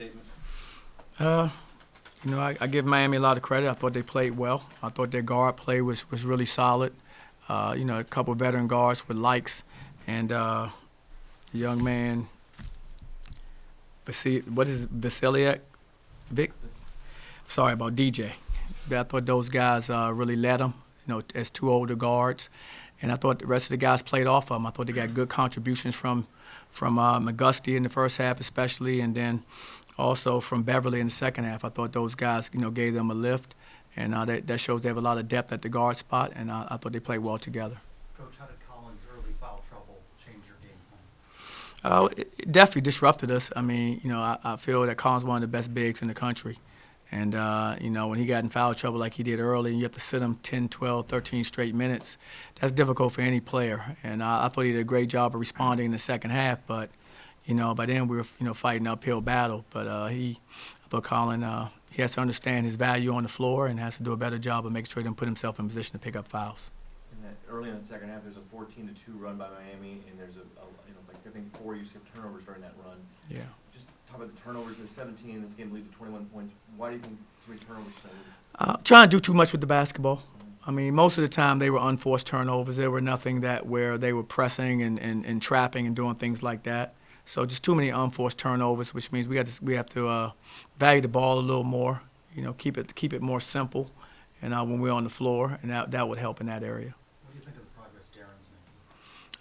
statement? I give Miami a lot of credit. I thought they played well. I thought their guard play was really solid. A couple veteran guards with likes, and the young man, what is it, Vasiliak? Vic? Sorry about DJ. But I thought those guys really led them, as two older guards. And I thought the rest of the guys played off of them. I thought they got good contributions from McGusty in the first half especially, and then also from Beverly in the second half. I thought those guys, gave them a lift, and that shows they have a lot of depth at the guard spot, and I thought they played well together. Coach, how did Collins' early foul trouble change your game plan? It definitely disrupted us. I mean, I feel that Collins is one of the best bigs in the country. And, when he got in foul trouble like he did early, and you have to sit him 10, 12, 13 straight minutes, that's difficult for any player. And I thought he did a great job of responding in the second half. But, by then we were, fighting an uphill battle. But I thought Colin, he has to understand his value on the floor and has to do a better job of making sure he doesn't put himself in position to pick up fouls. Early in the second half, there's a 14-2 run by Miami, and there's I think 4 you skipped turnovers during that run. Yeah. Just talk about the turnovers. There's 17 in this game, lead to 21 points. Why do you think so many turnovers? Trying to do too much with the basketball. I mean, most of the time they were unforced turnovers. There were nothing where they were pressing and trapping and doing things like that. So just too many unforced turnovers, which means we have to value the ball a little more. Keep it more simple, and when we're on the floor, and that would help in that area. What do you think of the progress Darren's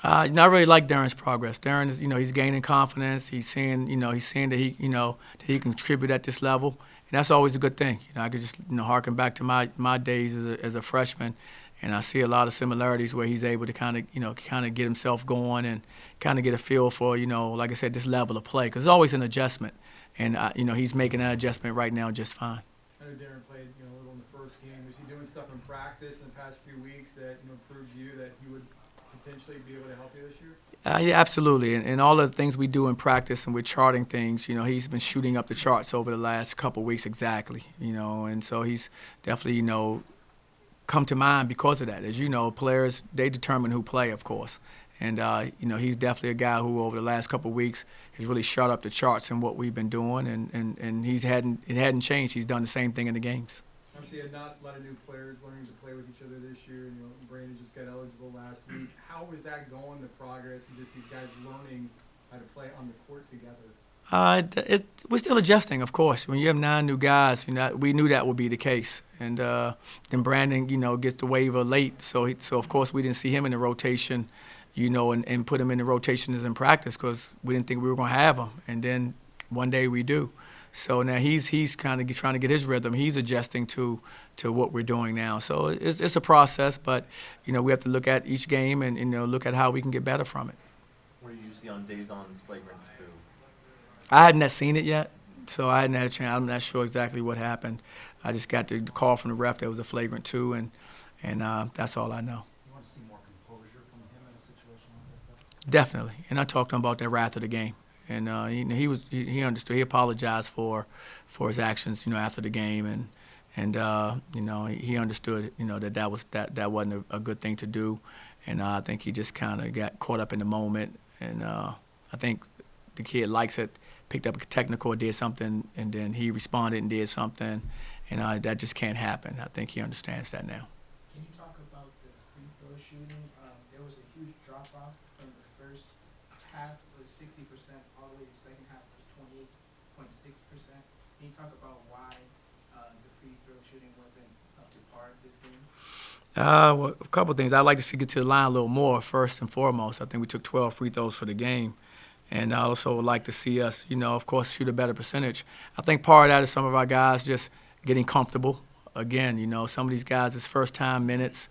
making? I really like Darren's progress. Darren is, he's gaining confidence. He's seeing that he can contribute at this level, and that's always a good thing. I could just, harken back to my days as a freshman, and I see a lot of similarities where he's able to kind of get himself going and kind of get a feel for, like I said, this level of play. Because it's always an adjustment, and he's making that adjustment right now just fine. I know Darren played, a little in the first game. Was he doing stuff in practice in the past few weeks that, proved to you that he would potentially be able to help you this year? Yeah, absolutely. And all of the things we do in practice and we're charting things, he's been shooting up the charts over the last couple of weeks exactly, and so he's definitely, come to mind because of that. As you know, players, they determine who play, of course. And, he's definitely a guy who over the last couple of weeks has really shot up the charts in what we've been doing, and it hadn't changed. He's done the same thing in the games. Obviously, you had not a lot of new players learning to play with each other this year. Brandon just got eligible last week. How is that going, the progress, and just these guys learning how to play on the court together? We're still adjusting, of course. When you have 9 new guys, we knew that would be the case. And then Brandon, gets the waiver late, so of course we didn't see him in the rotation, and put him in the rotations in practice because we didn't think we were going to have him. And then one day we do. So now he's kind of trying to get his rhythm. He's adjusting to what we're doing now. So it's a process, but we have to look at each game and look at how we can get better from it. What did you see on Dazon's flagrant 2? I hadn't seen it yet, so I hadn't had a chance. I'm not sure exactly what happened. I just got the call from the ref that it was a flagrant 2, and that's all I know. You want to see more composure from him in a situation like that? Definitely, and I talked to him about that right after the game, and he understood. He apologized for his actions, after the game, and he understood, that wasn't a good thing to do, and I think he just kind of got caught up in the moment, and I think the kid likes it. Picked up a technical, did something, and then he responded and did something, and that just can't happen. I think he understands that now. Can you talk about the free throw shooting? There was a huge drop-off from the first half was 60%, all the way to the second half was 28.6%. Can you talk about why the free throw shooting wasn't up to par this game? Well, a couple of things. I'd like to see get to the line a little more, first and foremost. I think we took 12 free throws for the game. And I also would like to see us, of course, shoot a better percentage. I think part of that is some of our guys just getting comfortable. Again, some of these guys, it's first-time minutes,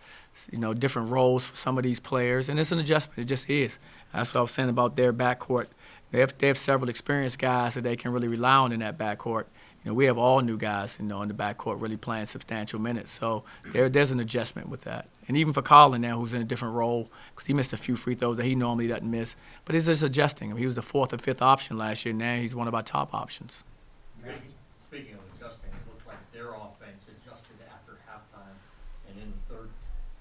different roles for some of these players. And it's an adjustment. It just is. That's what I was saying about their backcourt. They have several experienced guys that they can really rely on in that backcourt. We have all new guys, in the backcourt really playing substantial minutes. So there's an adjustment with that. And even for Colin now, who's in a different role, because he missed a few free throws that he normally doesn't miss. But he's just adjusting. He was the 4th or 5th option last year. Now he's one of our top options. Speaking of adjusting, it looked like their offense adjusted after halftime, and in the third,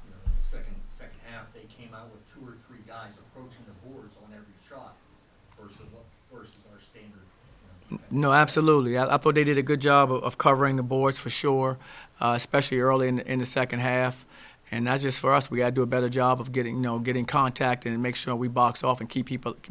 in the second half, they came out with 2 or 3 guys approaching the boards on every shot versus our standard No, absolutely. I thought they did a good job of covering the boards for sure, especially early in the second half. And that's just for us. We got to do a better job of getting contact and make sure we box off and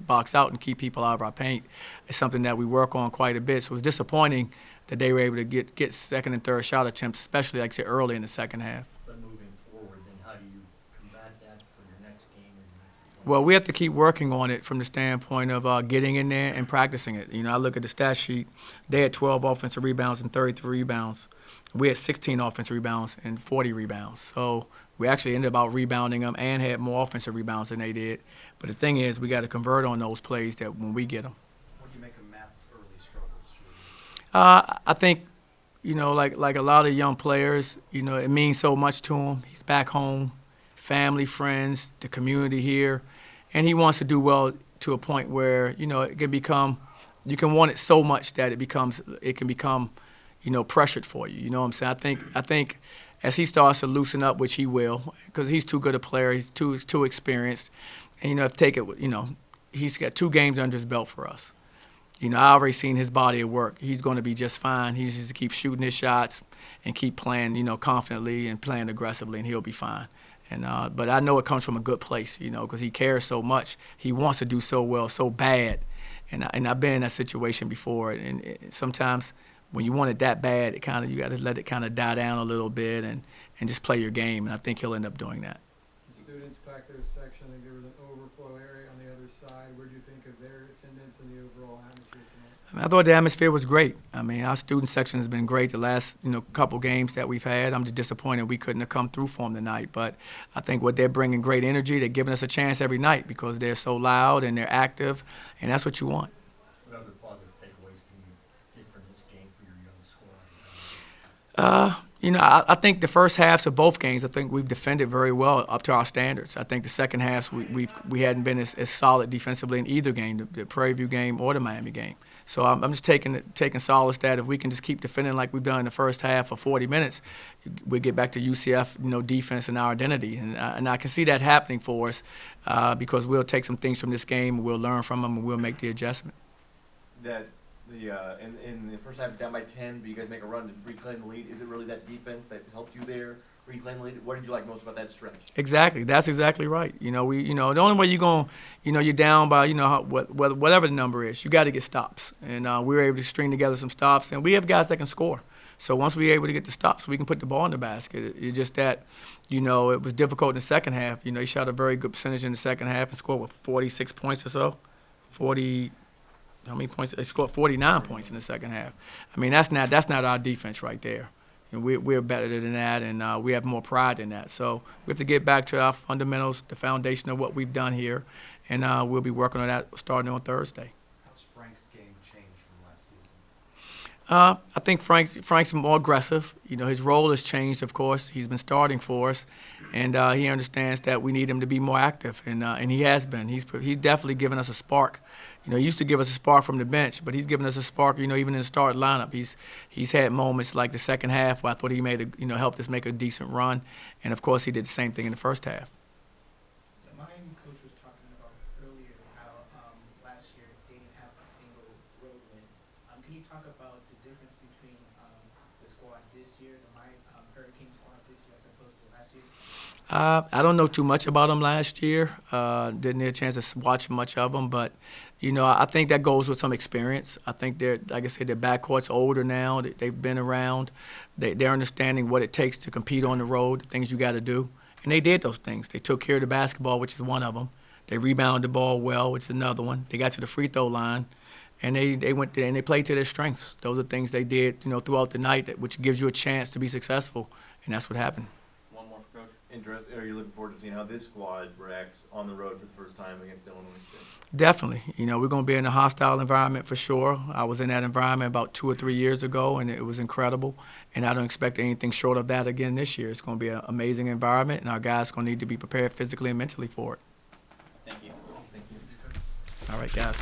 box out and keep people out of our paint. It's something that we work on quite a bit. So it was disappointing that they were able to get second and third shot attempts, especially like I said early in the second half. But moving forward, then how do you combat that for your next game or your next play? Well, we have to keep working on it from the standpoint of getting in there and practicing it. I look at the stat sheet. They had 12 offensive rebounds and 33 rebounds. We had 16 offensive rebounds and 40 rebounds. So we actually ended up out rebounding them and had more offensive rebounds than they did. But the thing is, we got to convert on those plays that when we get them. What do you make of Matt's early struggles shooting? I think, like a lot of young players, it means so much to him. He's back home, family, friends, the community here, and he wants to do well to a point where, it can become, you can want it so much that it can become, pressured for you. You know what I'm saying? I think as he starts to loosen up, which he will, because he's too good a player, he's too experienced, and he's got 2 games under his belt for us. I already seen his body at work. He's going to be just fine. He just keep shooting his shots and keep playing, confidently and playing aggressively, and he'll be fine. But I know it comes from a good place, because he cares so much. He wants to do so well, so bad, and I've been in that situation before. And sometimes when you want it that bad, you got to let it kind of die down a little bit and just play your game. And I think he'll end up doing that. The students packed their section. I think there was an overflow area on the other side. What did you think of their attendance and the overall atmosphere tonight? I thought the atmosphere was great. Our student section has been great the last couple games that we've had. I'm just disappointed we couldn't have come through for them tonight. But I think what they're bringing great energy. They're giving us a chance every night because they're so loud and they're active, and that's what you want. What other positive takeaways can you get from this game for your young squad? I think the first halves of both games, I think we've defended very well up to our standards. I think the second halves we hadn't been as solid defensively in either game, the Prairie View game or the Miami game. So I'm just taking solace that if we can just keep defending like we've done in the first half for 40 minutes, we get back to UCF, defense and our identity. And I can see that happening for us because we'll take some things from this game, we'll learn from them, and we'll make the adjustment. In the first half, down by 10, but you guys make a run to reclaim the lead. Is it really that defense that helped you there reclaim the lead? What did you like most about that stretch? Exactly. That's exactly right. The only way you're going, you're down by, whatever the number is, you got to get stops. And we were able to string together some stops, and we have guys that can score. So once we're able to get the stops, we can put the ball in the basket. It's just that, it was difficult in the second half. He shot a very good percentage in the second half and scored, 46 points or so? How many points? They scored 49 points in the second half. That's not our defense right there. We're better than that, and we have more pride than that. So we have to get back to our fundamentals, the foundation of what we've done here, and we'll be working on that starting on Thursday. How's Frank's game changed from last season? I think Frank's more aggressive. His role has changed, of course. He's been starting for us, and he understands that we need him to be more active, and he has been. He's definitely given us a spark. He used to give us a spark from the bench, but he's given us a spark, even in the starting lineup. He's had moments like the second half where I thought he helped us make a decent run, and of course he did the same thing in the first half. The Miami coach was talking about earlier how last year they didn't have a single road win. Can you talk about the difference between the squad this year, the Miami Hurricane squad this year as opposed to last year? I don't know too much about them last year. Didn't get a chance to watch much of them, but I think that goes with some experience. I think like I said, their backcourt's older now. They've been around. They're understanding what it takes to compete on the road, the things you got to do, and they did those things. They took care of the basketball, which is one of them. They rebounded the ball well, which is another one. They got to the free throw line, and they went and they played to their strengths. Those are things they did, throughout the night, which gives you a chance to be successful, and that's what happened. One more for Coach. Are you looking forward to seeing how this squad reacts on the road for the first time against Illinois State? Definitely. We're going to be in a hostile environment for sure. I was in that environment about 2 or 3 years ago, and it was incredible. And I don't expect anything short of that again this year. It's going to be an amazing environment, and our guys are going to need to be prepared physically and mentally for it. Thank you. Thank you. All right, guys.